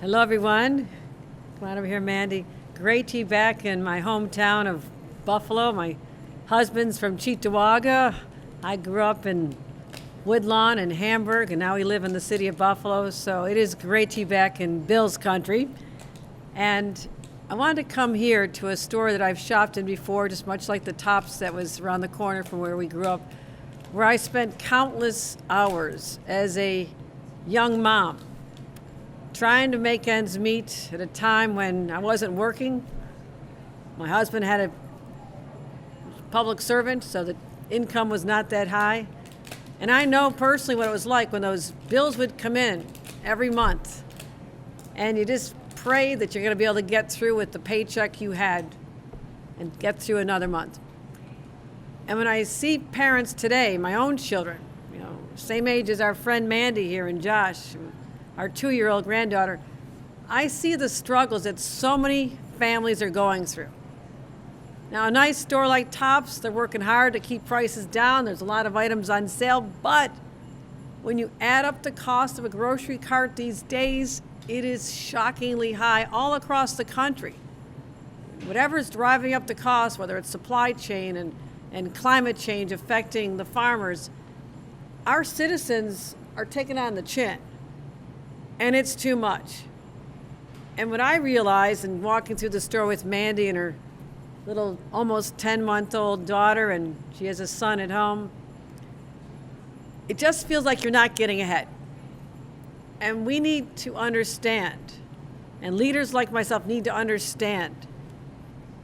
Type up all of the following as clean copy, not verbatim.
Hello, everyone. Come on over here, Mandy. Great to be back in my hometown of Buffalo. My husband's from Cheektowaga. I grew up in Woodlawn and Hamburg, and now we live in the city of Buffalo. So it is great to be back in Bill's country. And I wanted to come here to a store that I've shopped in before, just much like the Tops that was around the corner from where we grew up, where I spent countless hours as a young mom trying to make ends meet at a time when I wasn't working. My husband had a public servant, so the income was not that high. And I know personally what it was like when those bills would come in every month. And you just pray that you're going to be able to get through with the paycheck you had and get through another month. And when I see parents today, my own children, same age as our friend Mandy here and Josh, our 2-year-old granddaughter, I see the struggles that so many families are going through. Now, a nice store like Tops, they're working hard to keep prices down. There's a lot of items on sale, but when you add up the cost of a grocery cart these days, it is shockingly high all across the country. Whatever's driving up the cost, whether it's supply chain and climate change affecting the farmers, our citizens are taking on the chin. And it's too much. And what I realized in walking through the store with Mandy and her little almost 10-month-old daughter, and she has a son at home, it just feels like you're not getting ahead. And we need to understand, and leaders like myself need to understand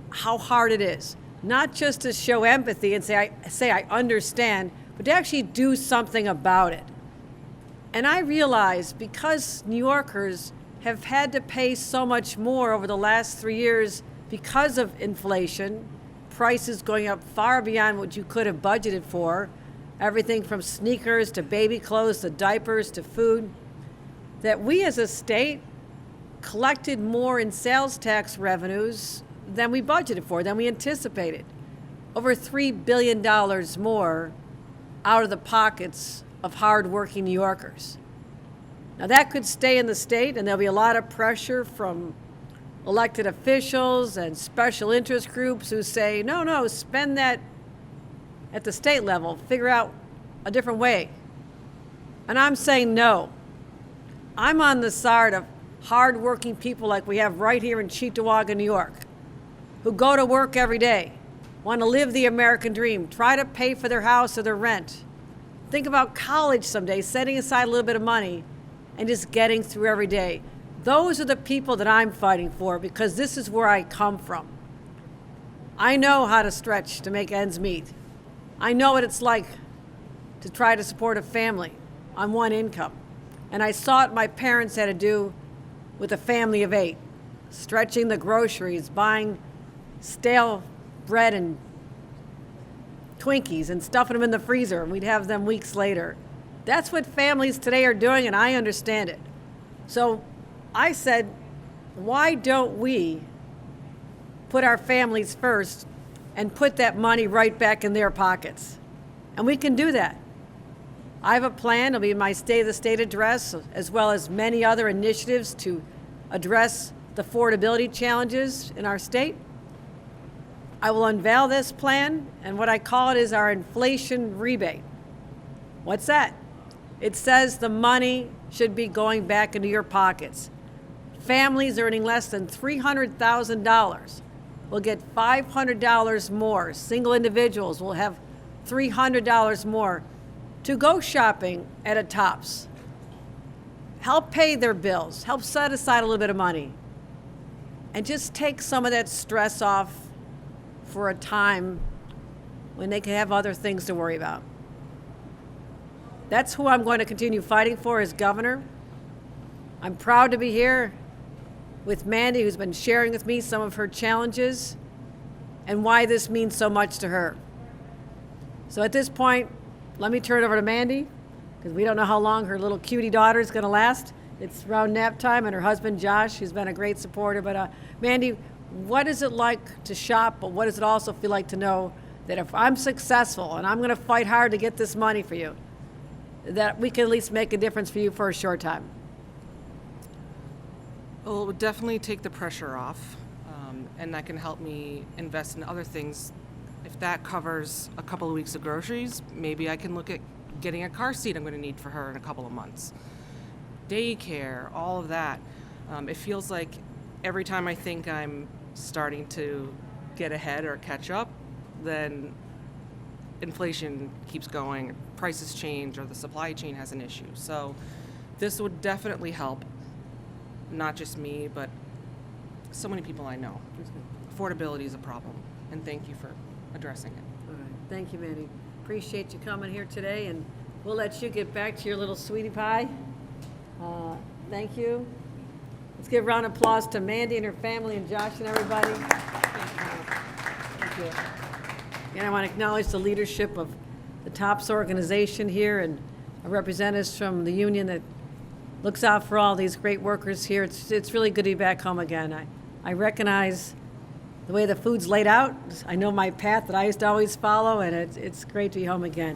how hard it is. Not just to show empathy and say I understand, but to actually do something about it. And I realize because New Yorkers have had to pay so much more over the last 3 years because of inflation, prices going up far beyond what you could have budgeted for, everything from sneakers to baby clothes to diapers to food, that we as a state collected more in sales tax revenues than we budgeted for, than we anticipated. Over $3 billion more out of the pockets of hardworking New Yorkers. Now that could stay in the state, and there'll be a lot of pressure from elected officials and special interest groups who say, no, spend that at the state level, figure out a different way. And I'm saying no. I'm on the side of hardworking people like we have right here in Cheektowaga, New York, who go to work every day, want to live the American dream, try to pay for their house or their rent. Think about college someday, setting aside a little bit of money and just getting through every day. Those are the people that I'm fighting for because this is where I come from. I know how to stretch to make ends meet. I know what it's like to try to support a family on one income. And I saw what my parents had to do with a family of 8, stretching the groceries, buying stale bread and Twinkies and stuffing them in the freezer, and we'd have them weeks later. That's what families today are doing, and I understand it. So I said, why don't we put our families first and put that money right back in their pockets? And we can do that. I have a plan. It'll be in my State of the State address, as well as many other initiatives to address the affordability challenges in our state. I will unveil this plan, and what I call it is our inflation rebate. What's that? It says the money should be going back into your pockets. Families earning less than $300,000 will get $500 more. Single individuals will have $300 more to go shopping at a Tops. Help pay their bills, help set aside a little bit of money, and just take some of that stress off for a time when they can have other things to worry about. That's who I'm going to continue fighting for as governor. I'm proud to be here with Mandy, who's been sharing with me some of her challenges and why this means so much to her. So at this point, let me turn it over to Mandy, because we don't know how long her little cutie daughter is going to last. It's around nap time, and her husband, Josh, who's been a great supporter. But Mandy, what is it like to shop, but what does it also feel like to know that if I'm successful and I'm going to fight hard to get this money for you, that we can at least make a difference for you for a short time? Well, it would definitely take the pressure off, and that can help me invest in other things. If that covers a couple of weeks of groceries, maybe I can look at getting a car seat I'm going to need for her in a couple of months. Daycare, all of that. It feels like every time I think I'm starting to get ahead or catch up, then inflation keeps going, prices change, or the supply chain has an issue. So this would definitely help, not just me, but so many people I know. Affordability is a problem, and thank you for addressing it. All right. Thank you, Mandy. Appreciate you coming here today, and we'll let you get back to your little sweetie pie. Thank you. Let's give a round of applause to Mandy and her family and Josh and everybody. Thank you. And I want to acknowledge the leadership of the TOPS organization here and our representatives from the union that looks out for all these great workers here. It's really good to be back home again. I recognize the way the food's laid out. I know my path that I used to always follow, and it's great to be home again.